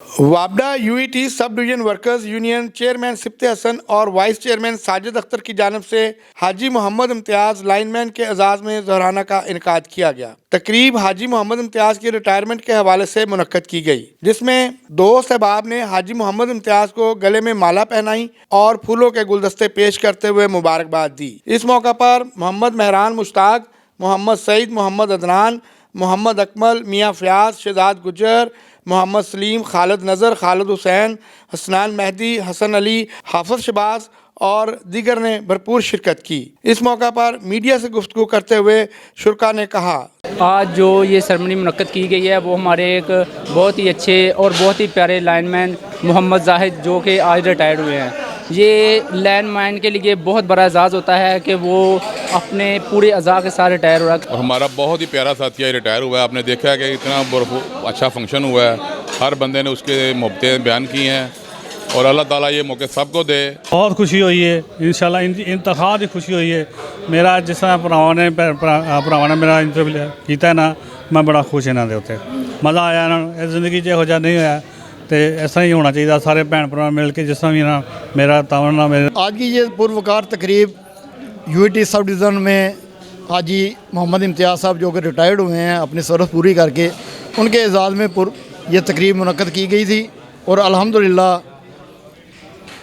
वाबडा UET सब division workers union chairman सिप्ते हसन और वाइस चेयरमैन साजिद अख्तर की जानब से हाजी मोहम्मद इम्तियाज़ लाइनमैन के एजाज़ में ज़हराना का इनकाद किया गया। तकरीब हाजी मोहम्मद इम्तियाज़ की रिटायरमेंट के हवाले से मुनक्कद की गई, जिसमें दोस्त अहबाब ने हाजी मोहम्मद इम्तियाज़ को गले में माला पहनाई और फूलों के गुलदस्ते पेश करते हुए मुबारकबाद दी। इस मौका पर मोहम्मद मेहरान मुश्ताक, मोहम्मद सईद, मोहम्मद अदनान, मोहम्मद अकमल, मियाँ फयाज, शहजाद गुजर, मोहम्मद सलीम, खालिद नज़र, खालिद हुसैन, हसनान मेहदी, हसन अली, हाफिज शबाज और दीगर ने भरपूर शिरकत की। इस मौका पर मीडिया से गुफ्तगू करते हुए शुरका ने कहा, आज जो ये सेरेमनी मुनक्कद की गई है वो हमारे एक बहुत ही अच्छे और बहुत ही प्यारे लाइनमैन मोहम्मद जाहिद जो कि आज रिटायर्ड हुए हैं। ये लाइनमैन के लिए बहुत बड़ा एजाज़ होता है कि वो अपने पूरे अज़ा के साथ रिटायर हो रहा है। और हमारा बहुत ही प्यारा साथी रिटायर हुआ है। आपने देखा है कि इतना अच्छा फंक्शन हुआ है, हर बंदे ने उसके मोहब्बतें बयान की हैं और अल्लाह ताला ये मौके सबको दे। बहुत खुशी हुई है, इंशाल्लाह इंतखाब की खुशी हुई है। मेरा जिस तरह भरावां ने मेरा इंटरव्यू किया ना, मैं बड़ा खुश इन्हां दे उत्ते मज़ा आया। इन्हां जिंदगी जो जिहा नहीं होया तो ऐसा ही होना चाहिए। सारे भैन भरा मिल के जिस तरह भी ना मेरा तमन्ना मेरे आज की ये पुरवकार तकरीब यूईटी सब डिवीज़न में हाजी मोहम्मद इम्तियाज़ साहब जो कि रिटायर्ड हुए हैं अपनी सर्विस पूरी करके, उनके एजाज़ में ये तकरीब मुनक्कद की गई थी और अल्हम्दुलिल्लाह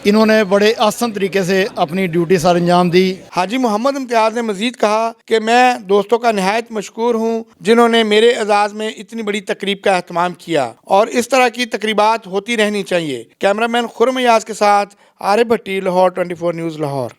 इन्होंने बड़े आसान तरीके से अपनी ड्यूटी सर अंजाम दी। हाजी मोहम्मद इम्तियाज़ ने मज़ीद कहा कि मैं दोस्तों का नहायत मशकूर हूँ जिन्होंने मेरे एजाज़ में इतनी बड़ी तकरीब का एहतमाम किया और इस तरह की तकरीबात होती रहनी चाहिए। कैमरामैन खुरम याज के साथ आरिफ भट्टी, लाहौर 24 न्यूज़ लाहौर।